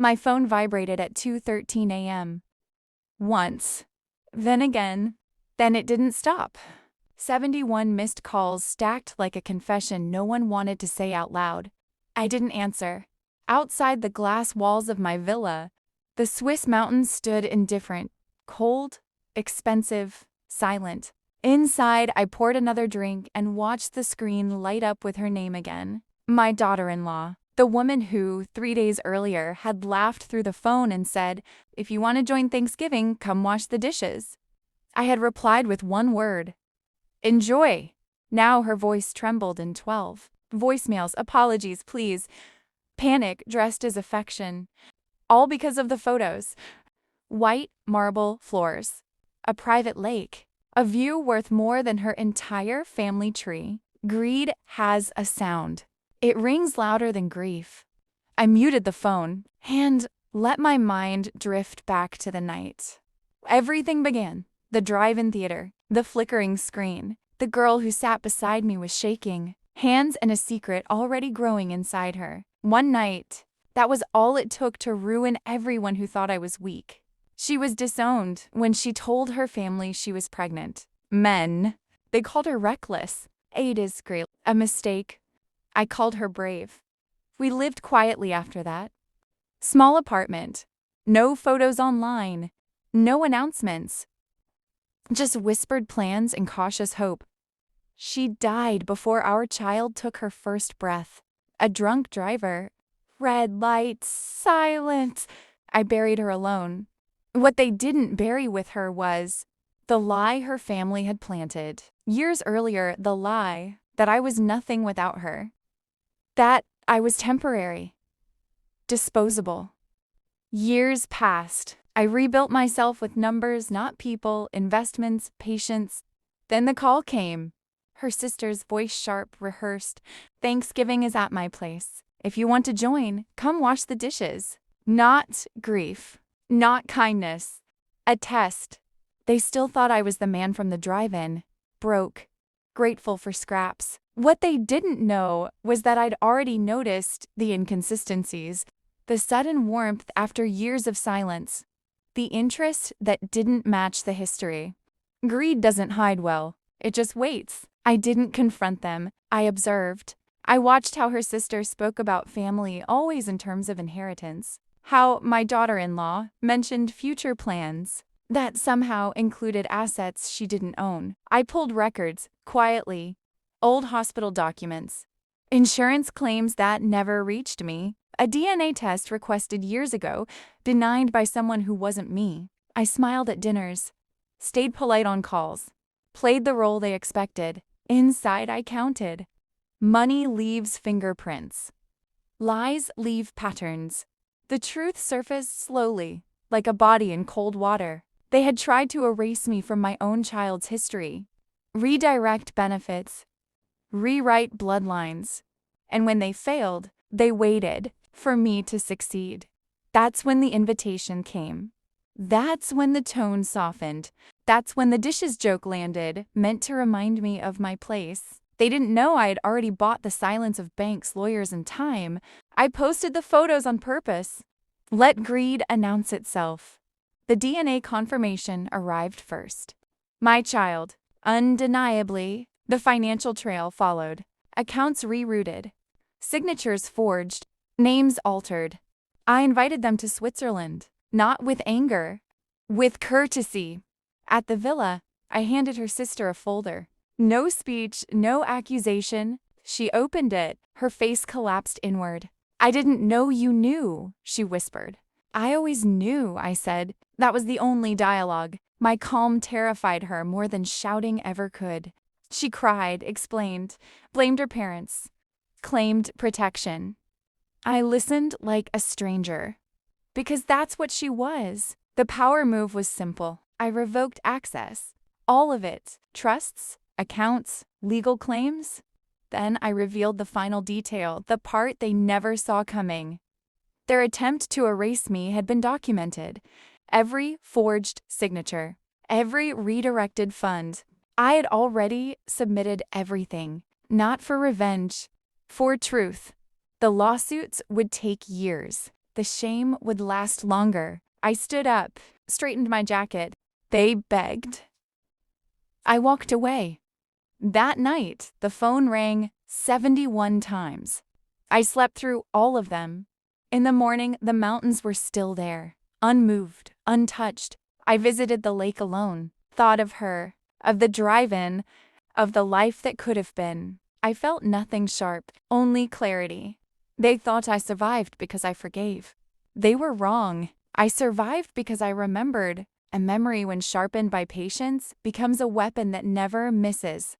My phone vibrated at 2:13 a.m. Once. Then again. Then it didn't stop. 71 missed calls stacked like a confession no one wanted to say out loud. I didn't answer. Outside the glass walls of my villa, the Swiss mountains stood indifferent, cold, expensive, silent. Inside, I poured another drink and watched the screen light up with her name again. My daughter-in-law, the woman who, 3 days earlier, had laughed through the phone and said, "If you want to join Thanksgiving, come wash the dishes." I had replied with one word: "Enjoy." Now her voice trembled in 12 voicemails, apologies, please. Panic dressed as affection. All because of the photos. White marble floors. A private lake. A view worth more than her entire family tree. Greed has a sound. It rings louder than grief. I muted the phone and let my mind drift back to the night. Everything began. The drive-in theater, the flickering screen. The girl who sat beside me was shaking, hands and a secret already growing inside her. One night, that was all it took to ruin everyone who thought I was weak. She was disowned when she told her family she was pregnant. Men, they called her reckless, a disgrace, a mistake. I called her brave. We lived quietly after that. Small apartment, no photos online, no announcements. Just whispered plans and cautious hope. She died before our child took her first breath. A drunk driver. Red lights, silence. I buried her alone. What they didn't bury with her was the lie her family had planted. Years earlier, the lie that I was nothing without her. That I was temporary. Disposable. Years passed. I rebuilt myself with numbers, not people, investments, patience. Then the call came. Her sister's voice sharp, rehearsed. "Thanksgiving is at my place. If you want to join, come wash the dishes." Not grief. Not kindness. A test. They still thought I was the man from the drive-in. Broke. Grateful for scraps. What they didn't know was that I'd already noticed the inconsistencies. The sudden warmth after years of silence. The interest that didn't match the history. Greed doesn't hide well. It just waits. I didn't confront them. I observed. I watched how her sister spoke about family always in terms of inheritance. How my daughter-in-law mentioned future plans that somehow included assets she didn't own. I pulled records, quietly. Old hospital documents. Insurance claims that never reached me. A DNA test requested years ago, denied by someone who wasn't me. I smiled at dinners, stayed polite on calls, played the role they expected. Inside I counted. Money leaves fingerprints. Lies leave patterns. The truth surfaced slowly, like a body in cold water. They had tried to erase me from my own child's history, redirect benefits, rewrite bloodlines. And when they failed, they waited for me to succeed. That's when the invitation came. That's when the tone softened. That's when the dishes joke landed, meant to remind me of my place. They didn't know I had already bought the silence of banks, lawyers, and time. I posted the photos on purpose. Let greed announce itself. The DNA confirmation arrived first. My child, undeniably, the financial trail followed. Accounts rerouted. Signatures forged. Names altered. I invited them to Switzerland, not with anger, with courtesy. At the villa, I handed her sister a folder. No speech, no accusation. She opened it. Her face collapsed inward. "I didn't know you knew," she whispered. "I always knew," I said. That was the only dialogue. My calm terrified her more than shouting ever could. She cried, explained, blamed her parents, claimed protection. I listened like a stranger. Because that's what she was. The power move was simple. I revoked access. All of it. Trusts, accounts, legal claims. Then I revealed the final detail, the part they never saw coming. Their attempt to erase me had been documented. Every forged signature. Every redirected fund. I had already submitted everything. Not for revenge. For truth. The lawsuits would take years. the shame would last longer. I stood up, straightened my jacket. They begged. I walked away. That night, the phone rang 71 times. I slept through all of them. In the morning, the mountains were still there, unmoved, untouched. I visited the lake alone, thought of her, of the drive-in, of the life that could have been. I felt nothing sharp, only clarity. They thought I survived because I forgave. They were wrong. I survived because I remembered. A memory, when sharpened by patience, becomes a weapon that never misses.